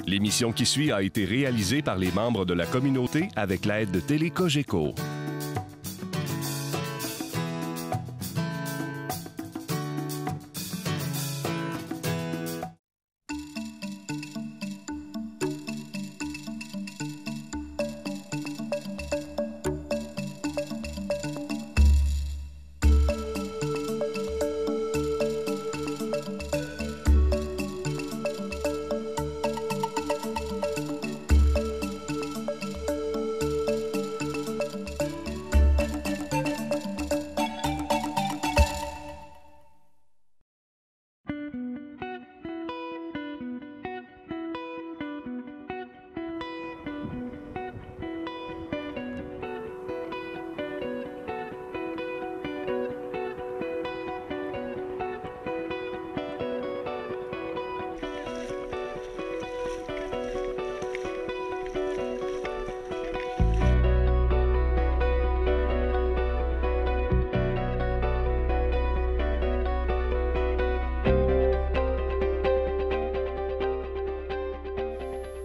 L'émission qui suit a été réalisée par les membres de la communauté avec l'aide de Télé Cogeco.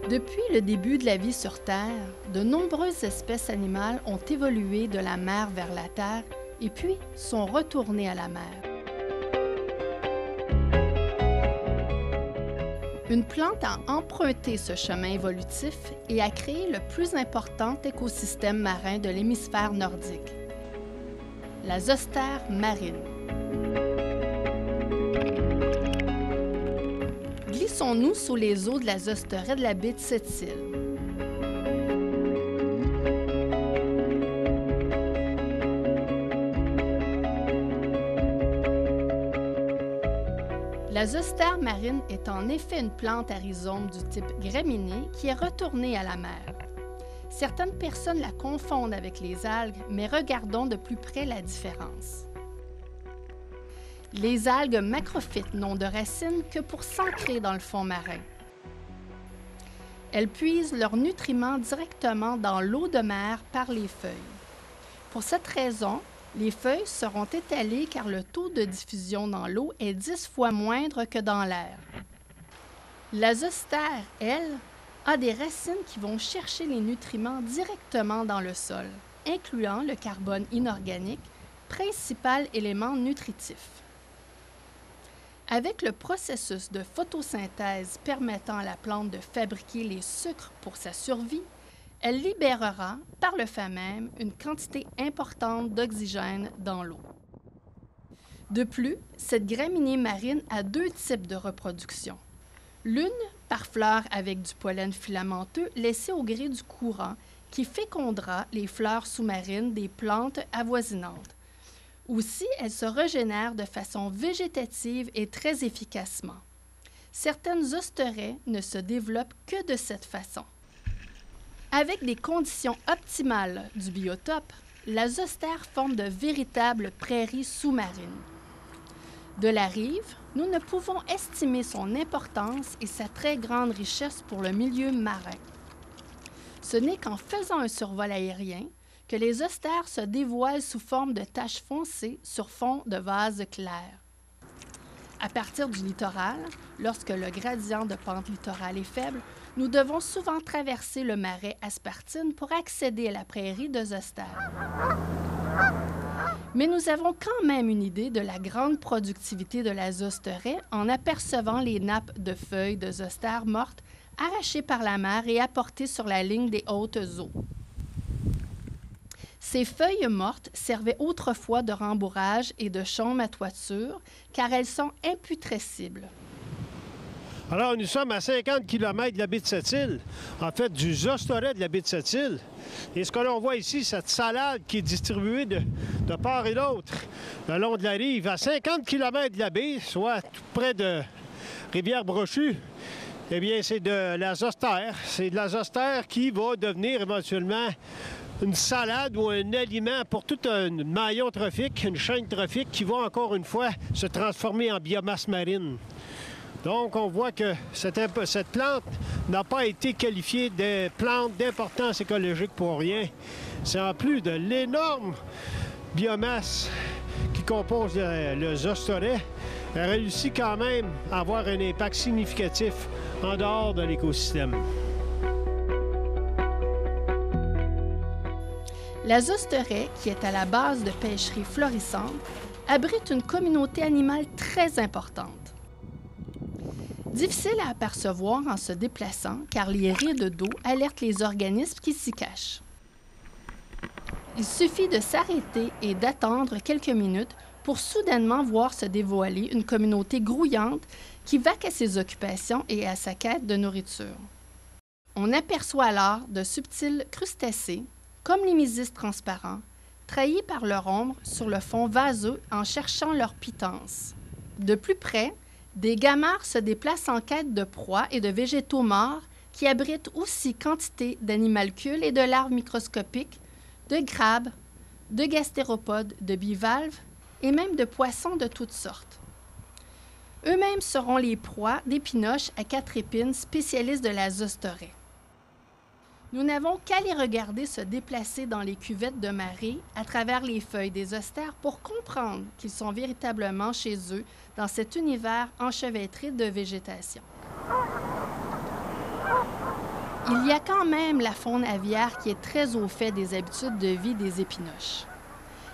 Depuis le début de la vie sur Terre, de nombreuses espèces animales ont évolué de la mer vers la Terre et puis sont retournées à la mer. Une plante a emprunté ce chemin évolutif et a créé le plus important écosystème marin de l'hémisphère nordique, la zostère marine. Glissons-nous sous les eaux de la zosteraie de la baie de Sept-Îles. La zostère marine est en effet une plante à rhizome du type graminé qui est retournée à la mer. Certaines personnes la confondent avec les algues, mais regardons de plus près la différence. Les algues macrophytes n'ont de racines que pour s'ancrer dans le fond marin. Elles puisent leurs nutriments directement dans l'eau de mer par les feuilles. Pour cette raison, les feuilles seront étalées car le taux de diffusion dans l'eau est 10 fois moindre que dans l'air. La zostère, elle, a des racines qui vont chercher les nutriments directement dans le sol, incluant le carbone inorganique, principal élément nutritif. Avec le processus de photosynthèse permettant à la plante de fabriquer les sucres pour sa survie, elle libérera par le fait même une quantité importante d'oxygène dans l'eau. De plus, cette graminée marine a deux types de reproduction. L'une par fleur avec du pollen filamenteux laissé au gré du courant qui fécondera les fleurs sous-marines des plantes avoisinantes. Aussi, elle se régénère de façon végétative et très efficacement. Certaines zosteraies ne se développent que de cette façon. Avec des conditions optimales du biotope, la zostère forme de véritables prairies sous-marines. De la rive, nous ne pouvons estimer son importance et sa très grande richesse pour le milieu marin. Ce n'est qu'en faisant un survol aérien que les zostères se dévoilent sous forme de taches foncées sur fond de vase clair. À partir du littoral, lorsque le gradient de pente littorale est faible, nous devons souvent traverser le marais Aspartine pour accéder à la prairie de zostère. Mais nous avons quand même une idée de la grande productivité de la zosteraie en apercevant les nappes de feuilles de zostère mortes arrachées par la mer et apportées sur la ligne des hautes eaux. Ces feuilles mortes servaient autrefois de rembourrage et de chaume à toiture, car elles sont imputrescibles. Alors, nous sommes à 50 km de la baie de Sept-Îles, en fait, du zosteraie de la baie de Sept-Îles. Et ce que l'on voit ici, cette salade qui est distribuée de part et d'autre, le long de la rive, à 50 km de la baie, soit tout près de Rivière-Brochue, eh bien, c'est de la zostère. C'est de la zostère qui va devenir éventuellement une salade ou un aliment pour tout un maillon trophique, une chaîne trophique qui va encore une fois se transformer en biomasse marine. Donc, on voit que cette plante n'a pas été qualifiée de plante d'importance écologique pour rien. C'est en plus de l'énorme biomasse qui compose le zosteraie, a réussi quand même à avoir un impact significatif en dehors de l'écosystème. La Zosteraie, qui est à la base de pêcheries florissantes, abrite une communauté animale très importante. Difficile à apercevoir en se déplaçant car les rides d'eau alertent les organismes qui s'y cachent. Il suffit de s'arrêter et d'attendre quelques minutes pour soudainement voir se dévoiler une communauté grouillante qui vaque à ses occupations et à sa quête de nourriture. On aperçoit alors de subtils crustacés, comme les mésis transparents, trahis par leur ombre sur le fond vaseux en cherchant leur pitance. De plus près, des gamarres se déplacent en quête de proies et de végétaux morts qui abritent aussi quantité d'animalcules et de larves microscopiques, de crabes, de gastéropodes, de bivalves et même de poissons de toutes sortes. Eux-mêmes seront les proies des pinoches à 4 épines spécialistes de la Zosteraie. Nous n'avons qu'à les regarder se déplacer dans les cuvettes de marée à travers les feuilles des zostères pour comprendre qu'ils sont véritablement chez eux dans cet univers enchevêtré de végétation. Il y a quand même la faune aviaire qui est très au fait des habitudes de vie des épinoches.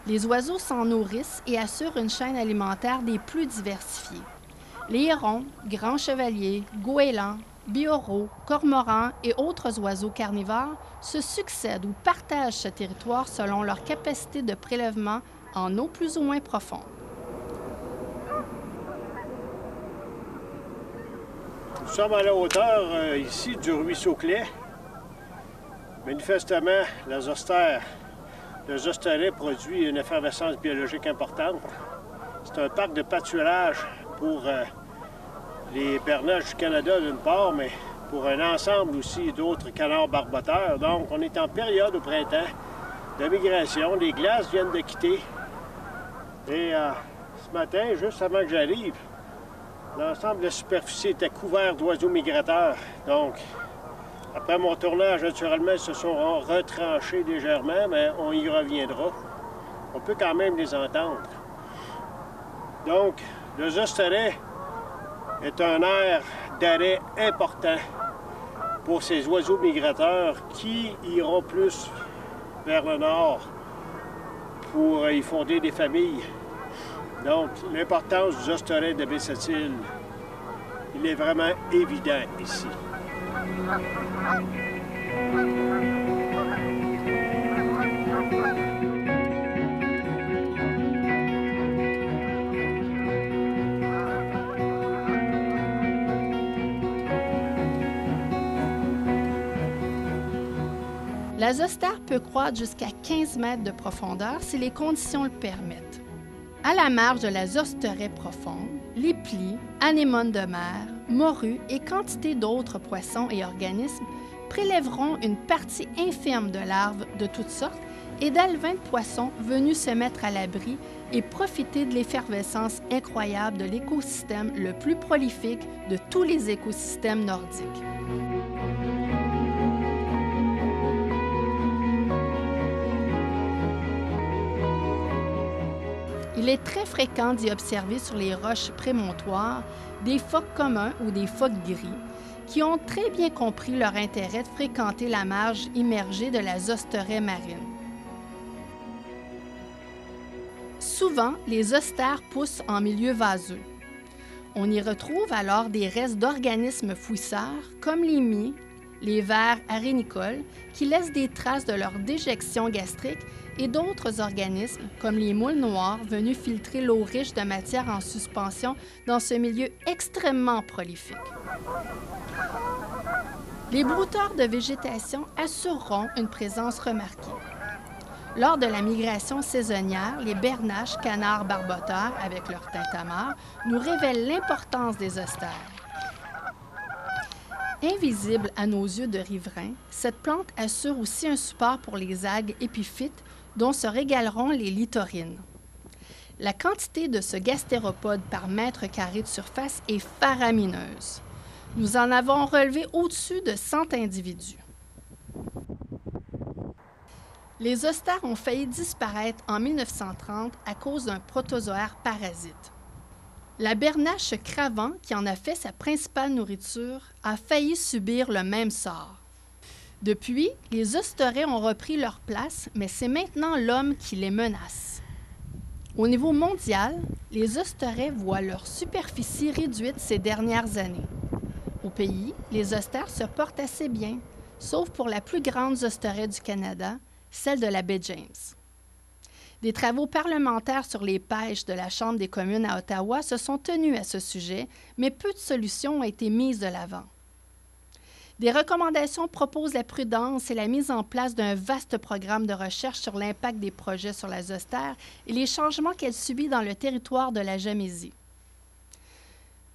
Les oiseaux s'en nourrissent et assurent une chaîne alimentaire des plus diversifiées. Les hérons, grands chevaliers, goélands, bioraux, cormorans et autres oiseaux carnivores se succèdent ou partagent ce territoire selon leur capacité de prélèvement en eau plus ou moins profonde. Nous sommes à la hauteur ici du ruisseau Clay. Manifestement, la Zosteraie produit une effervescence biologique importante. C'est un parc de pâturage pour les bernaches du Canada d'une part, mais pour un ensemble aussi d'autres canards barboteurs. Donc, on est en période au printemps de migration. Les glaces viennent de quitter. Et ce matin, juste avant que j'arrive, l'ensemble de la superficie était couvert d'oiseaux migrateurs. Donc, après mon tournage, naturellement, ils se sont retranchés légèrement, mais on y reviendra. On peut quand même les entendre. Donc, le Zosteraie est un aire d'arrêt important pour ces oiseaux migrateurs qui iront plus vers le nord pour y fonder des familles. Donc, l'importance du Zosteraie de Baie-Sept-Îles, il est vraiment évident ici. La Zostère peut croître jusqu'à 15 mètres de profondeur si les conditions le permettent. À la marge de la Zosteraie profonde, les plis, anémones de mer, morues et quantité d'autres poissons et organismes prélèveront une partie infime de larves de toutes sortes et d'alevins de poissons venus se mettre à l'abri et profiter de l'effervescence incroyable de l'écosystème le plus prolifique de tous les écosystèmes nordiques. Il est très fréquent d'y observer sur les roches prémontoires des phoques communs ou des phoques gris qui ont très bien compris leur intérêt de fréquenter la marge immergée de la Zosteraie marine. Souvent, les zostères poussent en milieu vaseux. On y retrouve alors des restes d'organismes fouisseurs comme les mie, les vers arénicoles qui laissent des traces de leur déjection gastrique et d'autres organismes, comme les moules noires, venus filtrer l'eau riche de matière en suspension dans ce milieu extrêmement prolifique. Les brouteurs de végétation assureront une présence remarquée. Lors de la migration saisonnière, les bernaches, canards barboteurs, avec leur tintamarre, nous révèlent l'importance des zostères. Invisible à nos yeux de riverains, cette plante assure aussi un support pour les algues épiphytes dont se régaleront les littorines. La quantité de ce gastéropode par mètre carré de surface est faramineuse. Nous en avons relevé au-dessus de 100 individus. Les zostères ont failli disparaître en 1930 à cause d'un protozoaire parasite. La bernache cravant, qui en a fait sa principale nourriture, a failli subir le même sort. Depuis, les ostoraies ont repris leur place, mais c'est maintenant l'homme qui les menace. Au niveau mondial, les ostoraies voient leur superficie réduite ces dernières années. Au pays, les ostères se portent assez bien, sauf pour la plus grande ostoraie du Canada, celle de la baie James. Des travaux parlementaires sur les pêches de la Chambre des communes à Ottawa se sont tenus à ce sujet, mais peu de solutions ont été mises de l'avant. Des recommandations proposent la prudence et la mise en place d'un vaste programme de recherche sur l'impact des projets sur la zostère et les changements qu'elle subit dans le territoire de la Gamésie.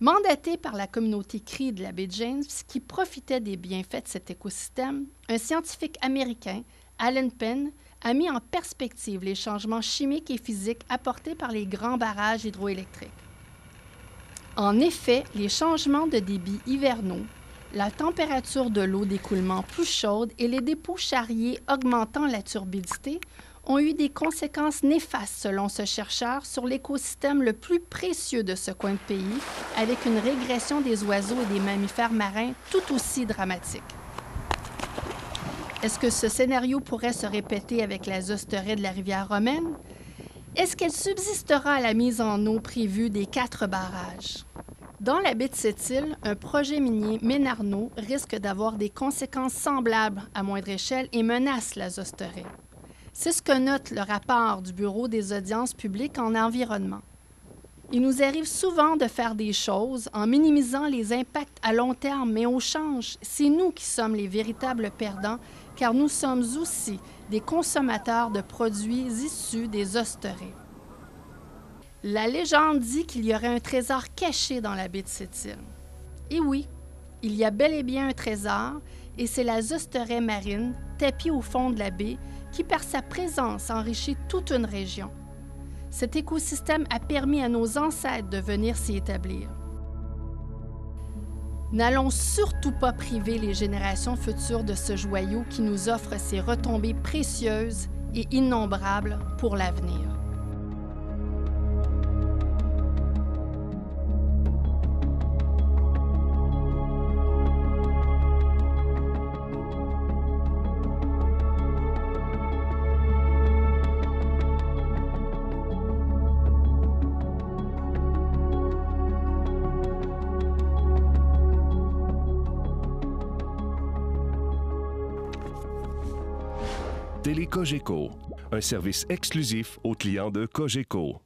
Mandaté par la communauté Cree de la baie James, qui profitait des bienfaits de cet écosystème, un scientifique américain, Alan Penn, a mis en perspective les changements chimiques et physiques apportés par les grands barrages hydroélectriques. En effet, les changements de débit hivernaux, la température de l'eau d'écoulement plus chaude et les dépôts charriers augmentant la turbidité ont eu des conséquences néfastes, selon ce chercheur, sur l'écosystème le plus précieux de ce coin de pays, avec une régression des oiseaux et des mammifères marins tout aussi dramatique. Est-ce que ce scénario pourrait se répéter avec la zostoraie de la rivière Romaine? Est-ce qu'elle subsistera à la mise en eau prévue des 4 barrages? Dans la baie de Sept-Îles, un projet minier Ménarneau risque d'avoir des conséquences semblables à moindre échelle et menace la zostoraie. C'est ce que note le rapport du Bureau des audiences publiques en environnement. Il nous arrive souvent de faire des choses en minimisant les impacts à long terme, mais au change, c'est nous qui sommes les véritables perdants, car nous sommes aussi des consommateurs de produits issus des ostoraies. La légende dit qu'il y aurait un trésor caché dans la baie de Sept-Îles. Et oui, il y a bel et bien un trésor, et c'est la zostoraie marine, tapie au fond de la baie, qui par sa présence enrichit toute une région. Cet écosystème a permis à nos ancêtres de venir s'y établir. N'allons surtout pas priver les générations futures de ce joyau qui nous offre ses retombées précieuses et innombrables pour l'avenir. Télé Cogeco, un service exclusif aux clients de Cogeco.